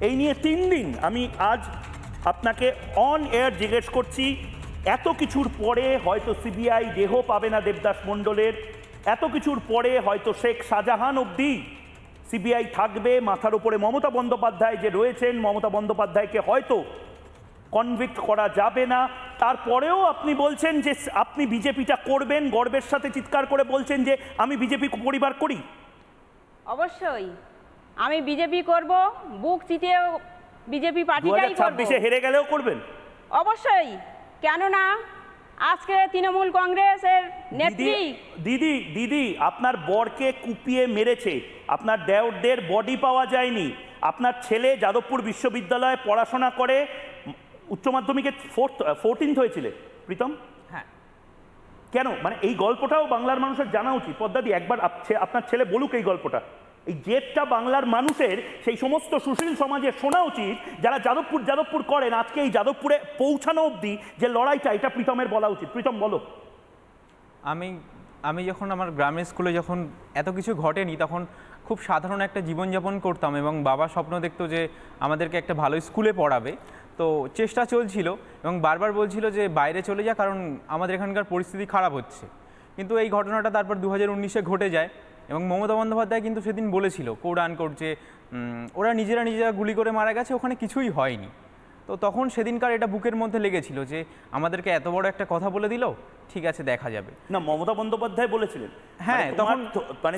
এই নিয়ে 3 দিন আমি আজ আপনাকে অন এয়ার জিজ্ঞেস করছি, এত কিছুর পরে হয়তো সিবিআই দেহ পাবে না দেবদাস মণ্ডলের, এত কিছুর পরে হয়তো শেখ শাহজাহান অবধি সিবিআই থাকবে, মাথার উপরে মমতা বন্দ্যোপাধ্যায় যে রয়েছেন, মমতা বন্দ্যোপাধ্যায়কে হয়তো কনভিক্ট করা যাবে না, তারপরেও আপনি বলছেন যে আপনি বিজেপিটা করবেন, গর্বের সাথে চিৎকার করে বলছেন যে আমি বিজেপি পরিবার করি। অবশ্যই আমি বিজেপি করব, বুক চিতিয়ে বিজেপি পার্টিটাই করব। 2026-এ হেরে গেলেও করবেন? অবশ্যই, কেন না? আজকে তৃণমূল কংগ্রেসের নেত্রী দিদি আপনার বরকে কুপিয়ে মেরেছে, আপনার দেওরদের বডি পাওয়া যায়নি, আপনার ছেলে যাদবপুর বিশ্ববিদ্যালয়ে পড়াশোনা করে, উচ্চ মাধ্যমিকে 14th হয়েছিল প্রীতম। হ্যাঁ, কেন মানে এই গল্পটাও বাংলার মানুষের জানা উচিত। পদ্মাদি একবার আপনার ছেলে বলুক এই গল্পটা, এই জেদটা বাংলার মানুষের, সেই সমস্ত সুশীল সমাজে শোনা উচিত যারা যাদবপুর করেন। আজকে এই যাদবপুরে পৌঁছানো অবধি যে লড়াইটা, এটা প্রীতমের বলা উচিত। প্রীতম বলো। আমি যখন আমার গ্রামের স্কুলে যখন এত কিছু ঘটেনি, তখন খুব সাধারণ একটা জীবনযাপন করতাম এবং বাবা স্বপ্ন দেখতো যে আমাদেরকে একটা ভালো স্কুলে পড়াবে। তো চেষ্টা চলছিল এবং বারবার বলছিল যে বাইরে চলে যা, কারণ আমাদের এখানকার পরিস্থিতি খারাপ হচ্ছে। কিন্তু এই ঘটনাটা তারপর 2019-এ ঘটে যায় এবং মমতা বন্দ্যোপাধ্যায় কিন্তু সেদিন বলেছিল কোড করছে ওরা নিজেরা গুলি করে মারা গেছে, ওখানে কিছুই হয়নি। তো তখন সেদিনকার এটা বুকের মধ্যে লেগেছিল যে আমাদেরকে এত বড় একটা কথা বলে দিল, ঠিক আছে দেখা যাবে না। মমতা বন্দ্যোপাধ্যায় বলেছিলেন। হ্যাঁ, তখন মানে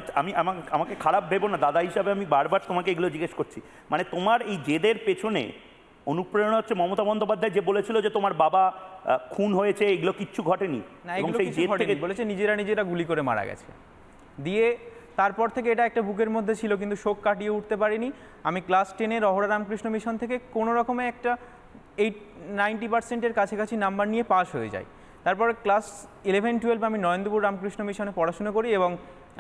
আমাকে খারাপ ভেবো না দাদা হিসাবে, আমি বারবার তোমাকে এগুলো জিজ্ঞেস করছি। মানে তোমার এই জেদের পেছনে অনুপ্রেরণা হচ্ছে মমতা বন্দ্যোপাধ্যায়, যে বলেছিল যে তোমার বাবা খুন হয়েছে, এগুলো কিচ্ছু ঘটেনি, এবং সেই জেদ থেকে বলেছে নিজেরা গুলি করে মারা গেছে। দিয়ে তারপর থেকে এটা একটা বুকের মধ্যে ছিল, কিন্তু শোক কাটিয়ে উঠতে পারিনি। আমি ক্লাস 10-এ রহরা রামকৃষ্ণ মিশন থেকে কোনো রকমে একটা 90%-এর কাছাকাছি নাম্বার নিয়ে পাস হয়ে যায়। তারপরে ক্লাস 11-12 আমি নরেন্দ্রপুর রামকৃষ্ণ মিশনে পড়াশোনা করি এবং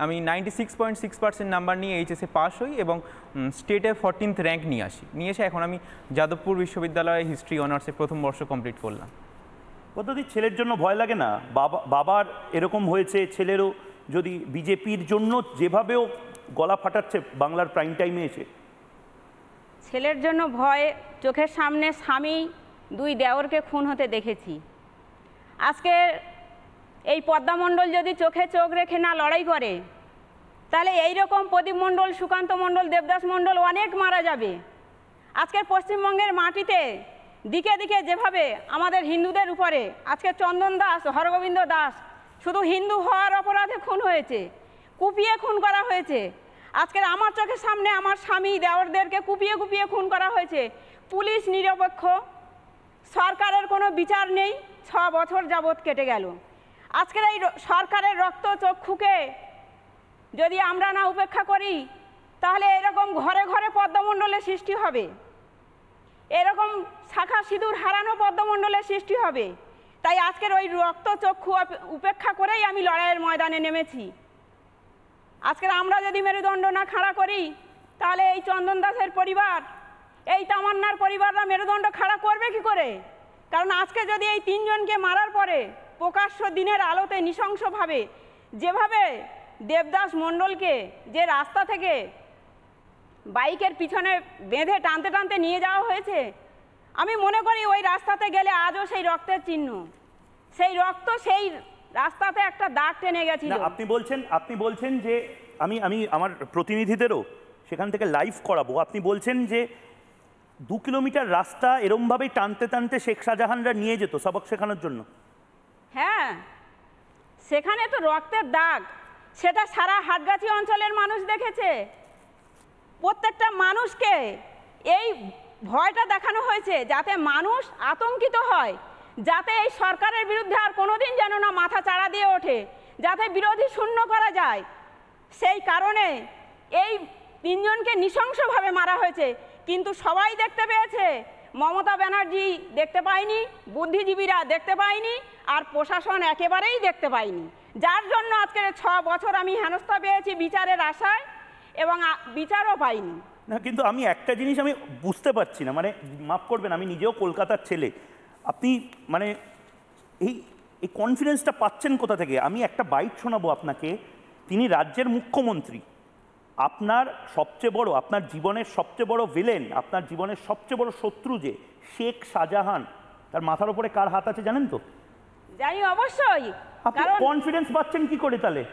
আমি 96.6% নাম্বার নিয়ে এইচএসে পাস হই এবং স্টেটে 14th র্যাঙ্ক নিয়ে এসে এখন আমি যাদবপুর বিশ্ববিদ্যালয়ে হিস্ট্রি অনার্সে প্রথম বর্ষ কমপ্লিট করলাম। পদ্ধতি ছেলের জন্য ভয় লাগে না? বাবার এরকম হয়েছে, ছেলেরও যদি বিজেপির জন্য যেভাবেও গলা ফাটাচ্ছে বাংলার প্রাইম টাইমে এসে। ছেলের জন্য ভয়, চোখের সামনে স্বামী 2 দেওরকে খুন হতে দেখেছি। আজকে এই পদ্মা মণ্ডল যদি চোখে চোখ রেখে না লড়াই করে, তাহলে এইরকম প্রদীপ মণ্ডল, সুকান্ত মণ্ডল, দেবদাস মণ্ডল অনেক মারা যাবে। আজকের পশ্চিমবঙ্গের মাটিতে দিকে দিকে যেভাবে আমাদের হিন্দুদের উপরে আজকে চন্দন দাস, হরগোবিন্দ দাস শুধু হিন্দু হওয়ার অপরাধে খুন হয়েছে, কুপিয়ে খুন করা হয়েছে। আজকের আমার চোখের সামনে আমার স্বামী দেওরদেরকে কুপিয়ে খুন করা হয়েছে। পুলিশ নিরপেক্ষ, সরকারের কোনো বিচার নেই, 6 বছর যাবৎ কেটে গেল। আজকের এই সরকারের রক্ত চক্ষুকে যদি আমরা না উপেক্ষা করি, তাহলে এরকম ঘরে ঘরে পদ্মমণ্ডলের সৃষ্টি হবে, এরকম শাখা সিঁদুর হারানো পদ্মমণ্ডলের সৃষ্টি হবে। তাই আজকের ওই রক্ত চক্ষু উপেক্ষা করেই আমি লড়াইয়ের ময়দানে নেমেছি। আজকের আমরা যদি মেরুদণ্ড না খাড়া করি, তাহলে এই চন্দন দাসের পরিবার, এই তামান্নার পরিবাররা মেরুদণ্ড খাড়া করবে কি করে? কারণ আজকে যদি এই 3 জনকে মারার পরে প্রকাশ্য দিনের আলোতে নৃশংসভাবে যেভাবে দেবদাস মণ্ডলকে যে রাস্তা থেকে বাইকের পিছনে বেঁধে টানতে টানতে নিয়ে যাওয়া হয়েছে, আমি মনে করি ওই রাস্তাতে গেলে আজও সেই রক্তের চিহ্ন, সেই রক্ত সেই রাস্তাতে একটা দাগ টেনে গেছিল। আপনি বলছেন যে আমি আমার প্রতিনিধিদেরও সেখান থেকে লাইভ করাবো। আপনি বলছেন যে 2 কিলোমিটার রাস্তা এরমভাবেই টানতে টানতে শেখ শাহজাহানরা নিয়ে যেত সবক শেখানোর জন্য। হ্যাঁ, সেখানে তো রক্তের দাগ, সেটা সারা হাটগাছি অঞ্চলের মানুষ দেখেছে। প্রত্যেকটা মানুষকে এই ভয়টা দেখানো হয়েছে যাতে মানুষ আতঙ্কিত হয়, যাতে এই সরকারের বিরুদ্ধে আর কোনোদিন যেন না মাথা চাড়া দিয়ে ওঠে, যাতে বিরোধী শূন্য করা যায়। সেই কারণে এই 3 জনকে নৃশংসভাবে মারা হয়েছে। কিন্তু সবাই দেখতে পেয়েছে, মমতা ব্যানার্জি দেখতে পায়নি, বুদ্ধিজীবীরা দেখতে পায়নি, আর প্রশাসন একেবারেই দেখতে পায়নি, যার জন্য আজকের 6 বছর আমি হেনস্থা পেয়েছি বিচারের আশায় এবং বিচারও পাইনি। না, কিন্তু আমি একটা জিনিস আমি বুঝতে পারছি না, মানে মাফ করবেন, আমি নিজেও কলকাতার ছেলে, আপনি মানে এই কনফিডেন্সটা পাচ্ছেন কোথা থেকে? আমি একটা বাইট শোনাবো আপনাকে। তিনি রাজ্যের মুখ্যমন্ত্রী, আপনার সবচেয়ে বড়, আপনার জীবনের সবচেয়ে বড় ভিলেন, আপনার জীবনের সবচেয়ে বড় শত্রু যে শেখ শাহজাহান, তার মাথার উপরে কার হাত আছে জানেন তো? জানি অবশ্যই। আপনি কনফিডেন্স পাচ্ছেন কি করে তাহলে?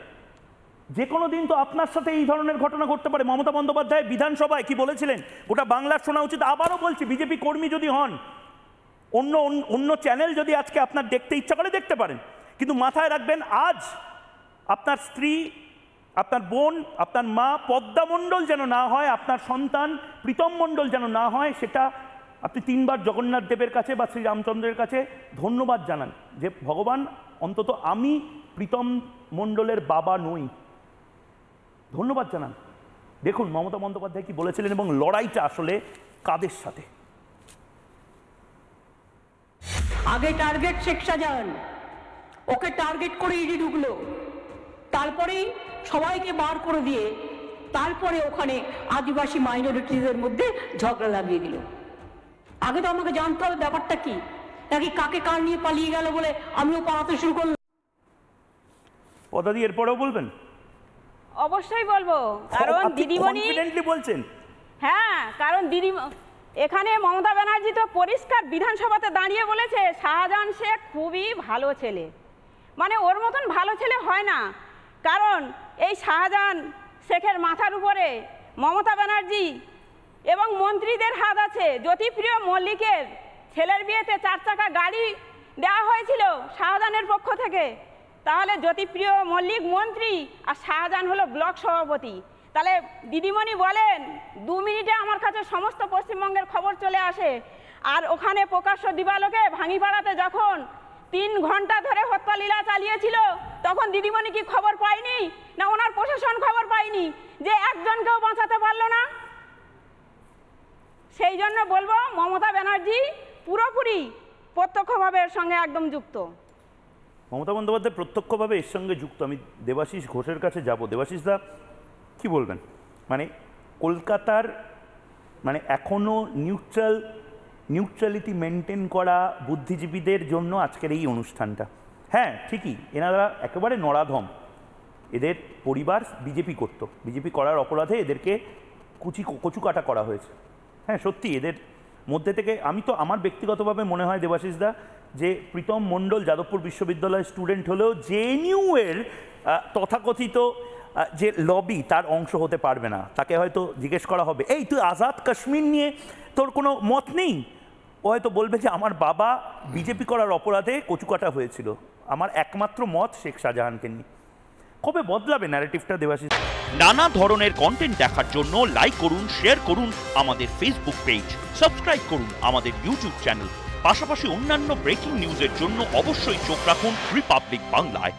যে কোনো দিন তো আপনার সাথে এই ধরনের ঘটনা ঘটতে পারে। মমতা বন্দ্যোপাধ্যায় বিধানসভায় কি বলেছিলেন গোটা বাংলার শোনা উচিত। আবারও বলছি, বিজেপি কর্মী যদি হন, অন্য চ্যানেল যদি আজকে আপনার দেখতে ইচ্ছা করে দেখতে পারেন, কিন্তু মাথায় রাখবেন আজ আপনার স্ত্রী, আপনার বোন, আপনার মা পদ্মা মণ্ডল যেন না হয়, আপনার সন্তান প্রীতম মণ্ডল যেন না হয়, সেটা আপনি 3 বার জগন্নাথ দেবের কাছে বা শ্রীরামচন্দ্রের কাছে ধন্যবাদ জানান যে ভগবান, অন্তত আমি প্রীতম মণ্ডলের বাবা নই। ধন্যবাদ জানান। দেখুন মমতা বন্দ্যোপাধ্যায় কি বলেছিলেন এবং লড়াইটা আসলে কাদের সাথে। আগে টার্গেট শেখ শাহজাহান, ওকে টার্গেট করে ইডি ঢুকলো, তারপরেই সবাইকে বার করে দিয়ে তারপরে ওখানে আদিবাসী মাইনরিটিদের মধ্যে ঝগড়া লাগিয়ে দিল। আগে তো আমাকে জানতে হবে ব্যাপারটা কি, নাকি কাকে কার নিয়ে পালিয়ে গেল বলে আমিও পালাতে শুরু করলাম। পদাদি এরপরেও বলবেন? অবশ্যই বলবো, কারণ দিদিমণি কনফিডেন্টলি বলছেন। হ্যাঁ, কারণ এখানে মমতা ব্যানার্জি তো পরিষ্কার বিধানসভাতে দাঁড়িয়ে বলেছে শাহজাহান শেখ খুবই ভালো ছেলে, মানে ওর মতন ভালো ছেলে হয় না। কারণ এই শাহজাহান শেখের মাথার উপরে মমতা ব্যানার্জি এবং মন্ত্রীদের হাত আছে। জ্যোতিপ্রিয় মল্লিকের ছেলের বিয়েতে 4 চাকা গাড়ি দেওয়া হয়েছিল শাহজাহানের পক্ষ থেকে। তাহলে জ্যোতিপ্রিয় মল্লিক মন্ত্রী আর শাহজাহান হলো ব্লক সভাপতি। তাহলে দিদিমণি বলেন 2 মিনিটে আমার কাছে সমস্ত পশ্চিমবঙ্গের খবর চলে আসে। আর ওখানে প্রকাশ্য দিবালোকে ভাঙিপাড়াতে যখন 3 ঘন্টা ধরে হত্যালীলা চালিয়েছিল, তখন দিদিমণি কি খবর পায়নি? না ওনার প্রশাসন খবর পায়নি যে একজনকেও বাঁচাতে পারলো না? সেই জন্য বলবো মমতা ব্যানার্জি পুরোপুরি প্রত্যক্ষভাবে এর সঙ্গে একদম যুক্ত। মমতা বন্দ্যোপাধ্যায় প্রত্যক্ষভাবে এর সঙ্গে যুক্ত। আমি দেবাশিস ঘোষের কাছে যাব। দেবাশিস দা কি বলবেন? মানে কলকাতার মানে এখনো নিউট্রালিটি মেনটেন করা বুদ্ধিজীবীদের জন্য আজকের এই অনুষ্ঠানটা। হ্যাঁ ঠিকই, এনারা একেবারে নরাধম। এদের পরিবার বিজেপি করত, বিজেপি করার অপরাধে এদেরকে কচু কাটা করা হয়েছে। হ্যাঁ সত্যি, এদের মধ্যে থেকে আমি তো, আমার ব্যক্তিগতভাবে মনে হয় দেবাশিস দা, যে প্রীতম মণ্ডল যাদবপুর বিশ্ববিদ্যালয়ের স্টুডেন্ট হলেও জেএনইউ এর তথাকথিত যে লবি তার অংশ হতে পারবে না। তাকে হয়তো জিজ্ঞেস করা হবে, এই তুই আজাদ কাশ্মীর নিয়ে তোর কোনো মত নেই? ও হয়তো বলবে যে আমার বাবা বিজেপি করার অপরাধে কচুকাটা হয়েছিল, আমার একমাত্র মত শেখ শাহজাহানকে নিয়ে। কবে বদলাবে ন্যারেটিভটা দেবাশিস? নানা ধরনের কন্টেন্ট দেখার জন্য লাইক করুন, শেয়ার করুন আমাদের ফেসবুক পেজ, সাবস্ক্রাইব করুন আমাদের ইউটিউব চ্যানেল। পাশাপাশি অন্যান্য ব্রেকিং নিউজের জন্য অবশ্যই চোখ রাখুন রিপাবলিক বাংলায়।